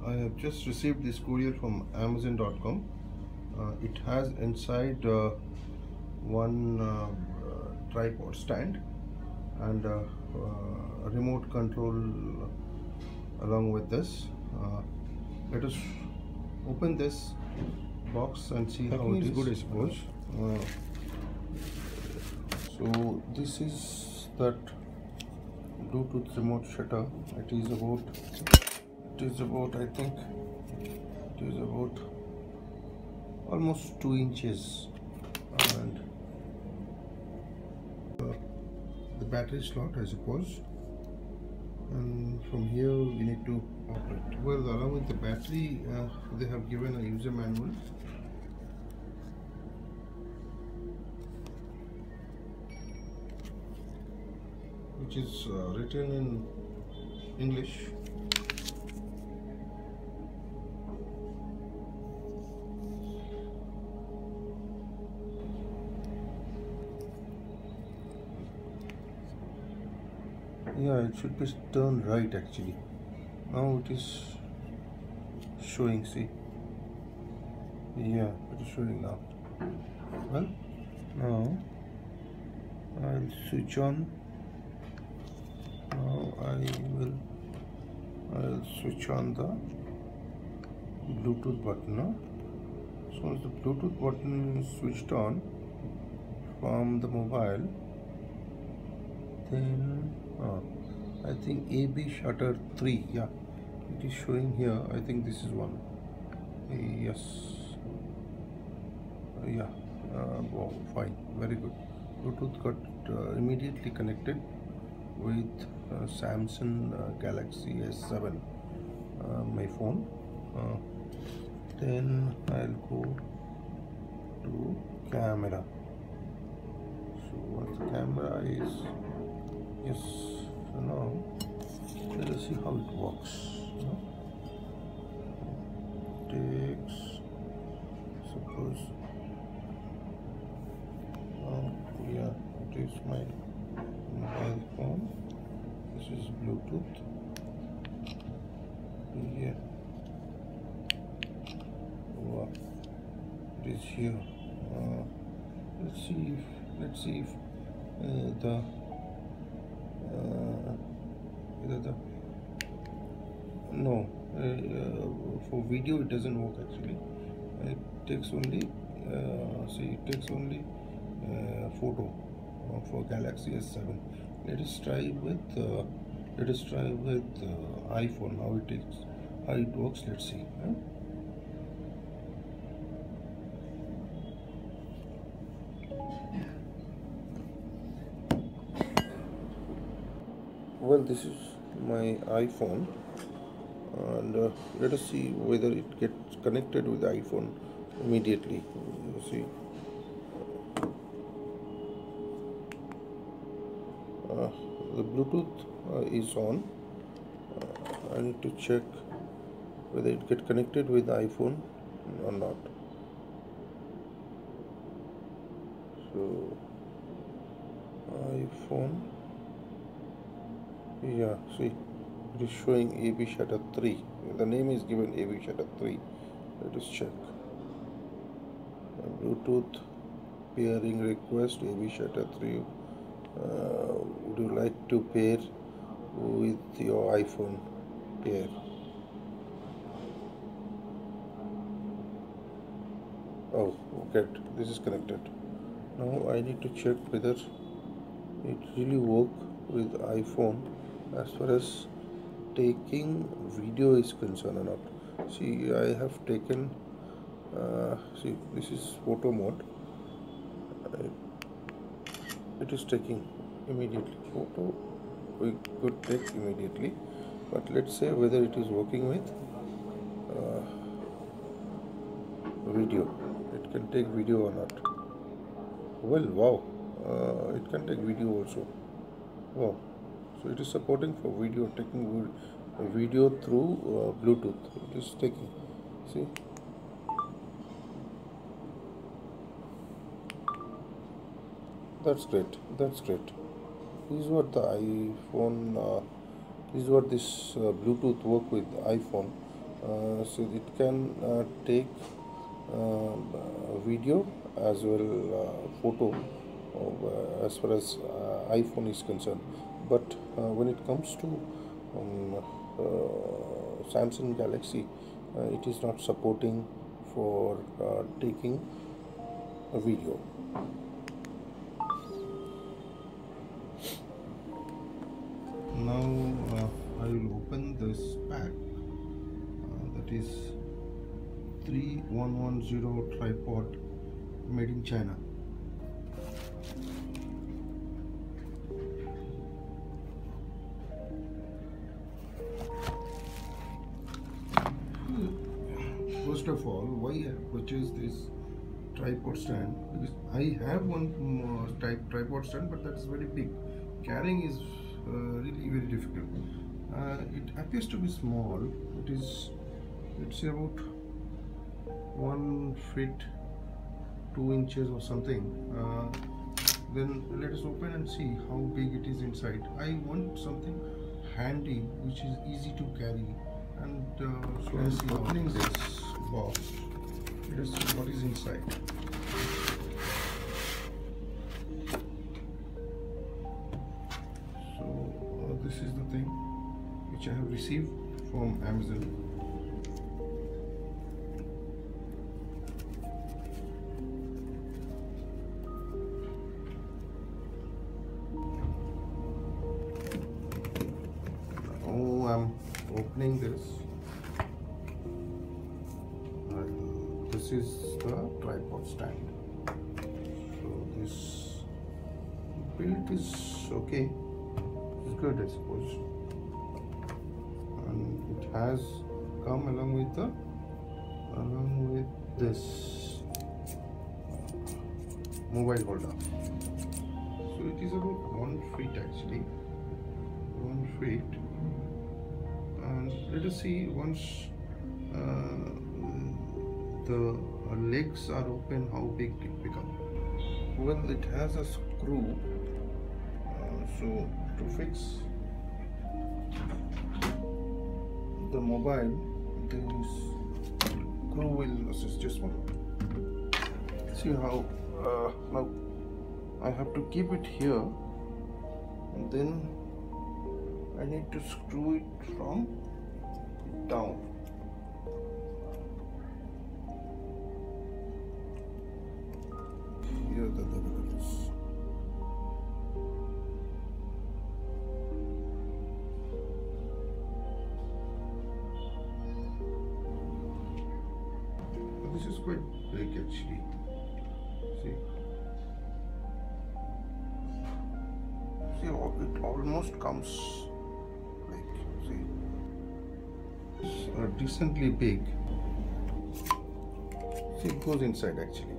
I have just received this courier from Amazon.com. It has inside one tripod stand and a remote control along with this. Let us open this box and see how it is. Good, I suppose. So this is that Bluetooth remote shutter. It is about I think it is about almost 2 inches, and the battery slot, I suppose, and from here we need to operate. Well, along with the battery they have given a user manual. Which is written in English. Yeah, it should be turned right actually. Now it is showing, see? Yeah, it is showing now. Well, now I'll switch on. Now I'll switch on the Bluetooth button. As soon as the Bluetooth button is switched on from the mobile, then I think AB shutter 3, yeah, it is showing here. I think this is one. Yes, yeah, wow, fine, very good. Bluetooth got immediately connected with Samsung Galaxy S7, my phone. Then I'll go to camera. So once the camera is, yes, so now let us see how it works. Takes, suppose, yeah, it is my mobile phone. This is Bluetooth. Yeah, wow, it is here. Let's see if no, for video it doesn't work actually. It takes only see, it takes only photo for Galaxy S7. Let us try with iPhone, how it works. Let's see. Well, this is my iPhone, and let us see whether it gets connected with the iPhone immediately. You see, the Bluetooth is on. I need to check whether it gets connected with the iPhone or not. So iPhone, yeah, see, it is showing AB shutter 3. The name is given AB shutter 3. Let us check. Bluetooth pairing request, AB shutter 3. Would you like to pair with your iPhone? Pair. Oh, okay, this is connected. Now I need to check whether it really works with iPhone as far as taking video is concerned or not. See, I have taken, see, this is photo mode. It is taking immediately photo. We could take immediately, but let's say whether it is working with video. It can take video or not. Well, wow, it can take video also. Wow. So it is supporting for video, taking video through Bluetooth. It is taking, see. That's great. That's great. This is what the iPhone. This is what this Bluetooth work with iPhone. So it can take video as well photo as far as iPhone is concerned, but when it comes to Samsung Galaxy, it is not supporting for taking a video. Now I will open this pack, that is 3110 tripod made in China. First of all, why I purchased this tripod stand? Because I have one tripod stand, but that is very big. Carrying is really very difficult. It appears to be small. It's about 1 feet 2 inches or something. Then let us open and see how big it is inside. I want something handy which is easy to carry, and so I'm opening this box. Let us see what is inside. So this is the thing which I have received from Amazon. Now I'm opening this. This is the tripod stand. So this build is okay. It's good, I suppose. And it has come along with this mobile holder. So it is about 1 feet actually. 1 feet. And let us see once the legs are open how big it becomes. Well, it has a screw, so to fix the mobile, this screw will assist. Just one. See how now I have to keep it here, and then I need to screw it from down. Here the levels. This is quite big actually. See, it almost comes like, see, it's decently big. See, it goes inside actually.